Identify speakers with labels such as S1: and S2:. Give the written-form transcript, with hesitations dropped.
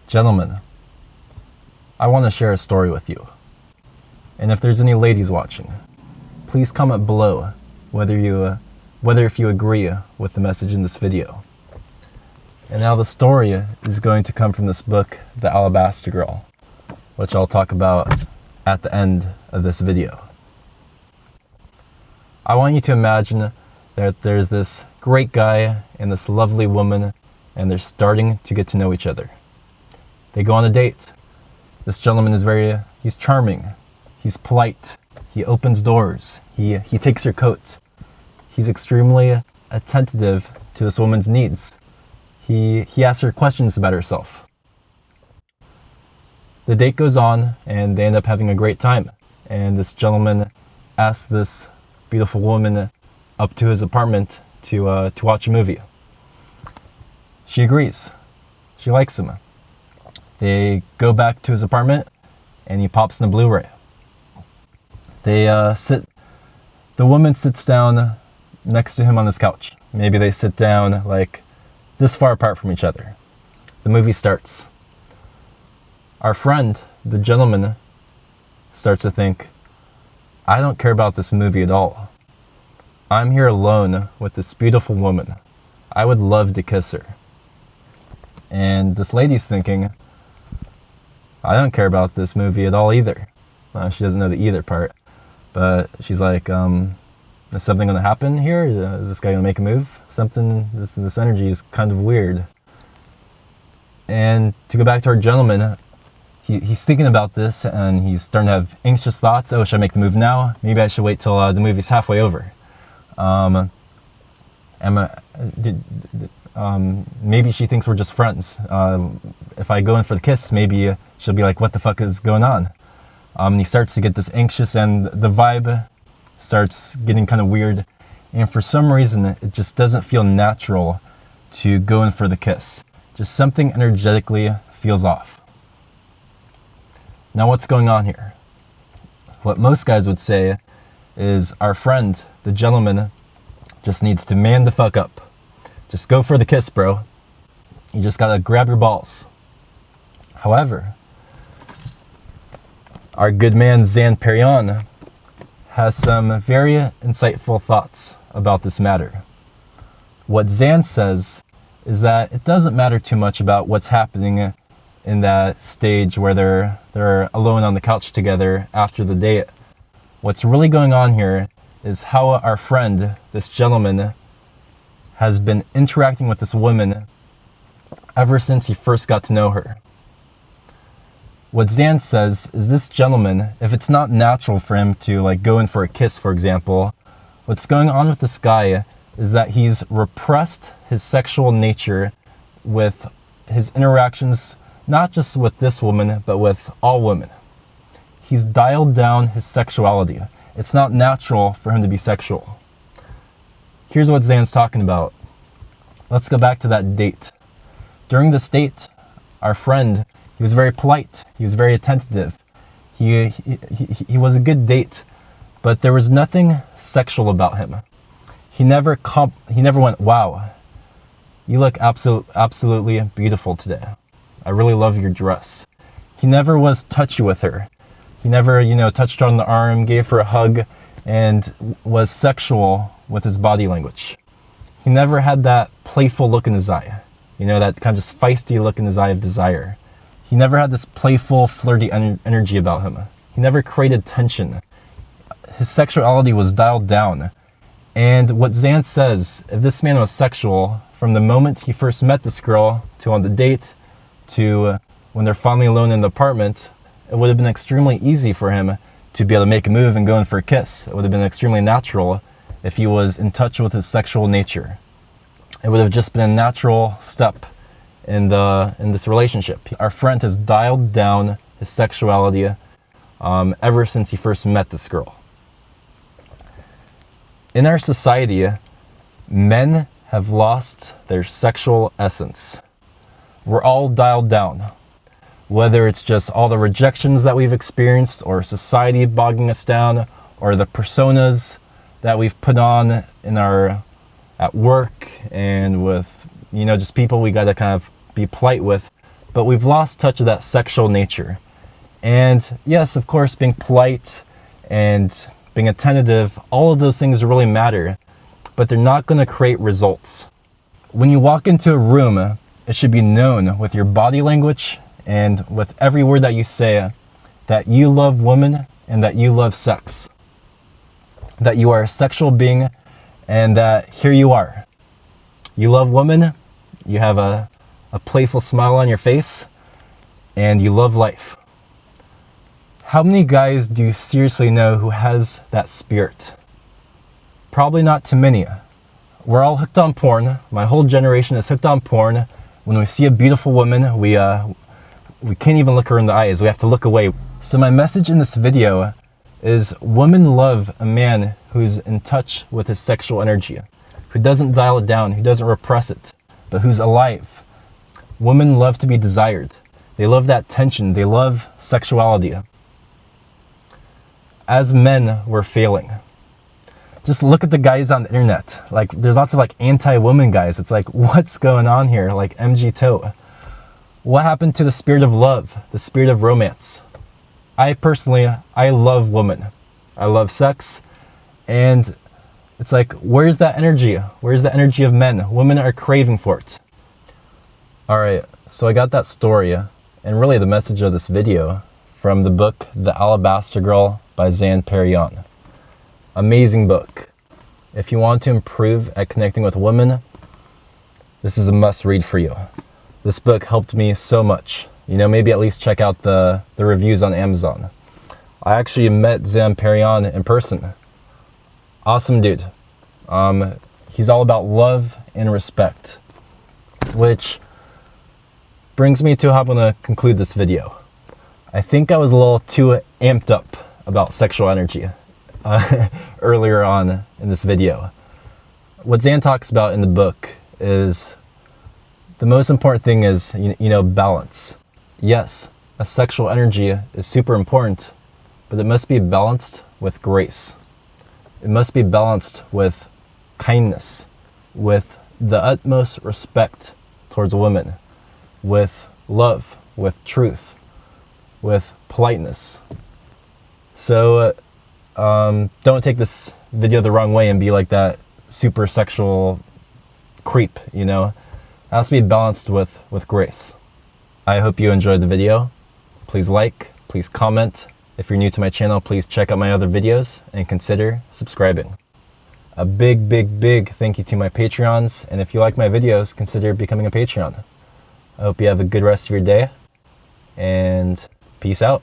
S1: Gentlemen, I want to share a story with you. And if there's any ladies watching, please comment below whether if you agree with the message in this video. And now the story is going to come from this book, The Alabaster Girl, which I'll talk about at the end of this video. I want you to imagine that there's this great guy and this lovely woman, and they're starting to get to know each other. They go on a date. This gentleman is he's charming, he's polite, he opens doors, he takes her coat. He's extremely attentive to this woman's needs. He asks her questions about herself. The date goes on and they end up having a great time. And this gentleman asks this beautiful woman up to his apartment to watch a movie. She agrees. She likes him. They go back to his apartment and he pops in a Blu-ray. The woman sits down next to him on his couch. Maybe they sit down like this far apart from each other. The movie starts. Our friend, the gentleman, starts to think, I don't care about this movie at all. I'm here alone with this beautiful woman. I would love to kiss her. And this lady's thinking, I don't care about this movie at all either. She doesn't know the either part, but she's like, is something going to happen here? Is this guy going to make a move? This energy is kind of weird. And to go back to our gentleman, he's thinking about this and he's starting to have anxious thoughts. Oh, should I make the move now? Maybe I should wait till the movie's halfway over. Maybe she thinks we're just friends. If I go in for the kiss, maybe she'll be like, what the fuck is going on? And he starts to get this anxious and the vibe starts getting kind of weird. And for some reason, it just doesn't feel natural to go in for the kiss. Just something energetically feels off. Now what's going on here? What most guys would say is our friend, the gentleman, just needs to man the fuck up. Just go for the kiss, bro. You just gotta grab your balls. However, our good man Zan Perion has some very insightful thoughts about this matter. What Zan says is that it doesn't matter too much about what's happening in that stage where they're alone on the couch together after the date. What's really going on here is how our friend, this gentleman, has been interacting with this woman ever since he first got to know her. What Zan says is this gentleman, if it's not natural for him to go in for a kiss, for example, what's going on with this guy is that he's repressed his sexual nature with his interactions, not just with this woman, but with all women. He's dialed down his sexuality. It's not natural for him to be sexual. Here's what Zan's talking about. Let's go back to that date. During this date, our friend, he was very polite. He was very attentive. He was a good date, but there was nothing sexual about him. He never went, wow, you look absolutely beautiful today. I really love your dress. He never was touchy with her. He never, touched her on the arm, gave her a hug, and was sexual with his body language. He never had that playful look in his eye. That kind of just feisty look in his eye of desire. He never had this playful, flirty energy about him. He never created tension. His sexuality was dialed down. And what Zan says, if this man was sexual, from the moment he first met this girl, to on the date, to when they're finally alone in the apartment, it would have been extremely easy for him to be able to make a move and go in for a kiss. It would have been extremely natural if he was in touch with his sexual nature. It would have just been a natural step in this relationship. Our friend has dialed down his sexuality ever since he first met this girl. In our society, men have lost their sexual essence. We're all dialed down. Whether it's just all the rejections that we've experienced, or society bogging us down, or the personas that we've put on at work and with, just people we gotta kind of be polite with. but we've lost touch of that sexual nature. And yes, of course, being polite and being attentive, all of those things really matter, but they're not going to create results. When you walk into a room, it should be known with your body language and with every word that you say that you love women and that you love sex, that you are a sexual being, and that here you are. You love women, you have a playful smile on your face, and you love life. How many guys do you seriously know who has that spirit? Probably not too many. We're all hooked on porn. My whole generation is hooked on porn. When we see a beautiful woman, we can't even look her in the eyes. We have to look away. So my message in this video is women love a man who's in touch with his sexual energy, who doesn't dial it down, who doesn't repress it, but who's alive. Women love to be desired. They love that tension. They love sexuality. As men, we're failing. Just look at the guys on the internet. Like, there's lots of like anti-women guys. It's like, what's going on here? Like MG Toe. What happened to the spirit of love, the spirit of romance? I personally love women. I love sex. And it's like, where's that energy? Where's the energy of men? Women are craving for it. All right, so I got that story and really the message of this video from the book, The Alabaster Girl by Zan Perrion. Amazing book. If you want to improve at connecting with women, this is a must read for you. This book helped me so much. You know, maybe at least check out the reviews on Amazon. I actually met Zan Perrion in person. Awesome dude. He's all about love and respect, which brings me to how I'm going to conclude this video. I think I was a little too amped up about sexual energy earlier on in this video. What Zan talks about in the book is the most important thing is, you know, balance. Yes, a sexual energy is super important, but it must be balanced with grace. It must be balanced with kindness, with the utmost respect towards women, with love, with truth, with politeness. So don't take this video the wrong way and be like that super sexual creep, you know. It has to be balanced with grace. I hope you enjoyed the video. Please like, please comment. If you're new to my channel, please check out my other videos and consider subscribing. A big, big, big thank you to my Patreons. And if you like my videos, consider becoming a Patreon. I hope you have a good rest of your day, and peace out.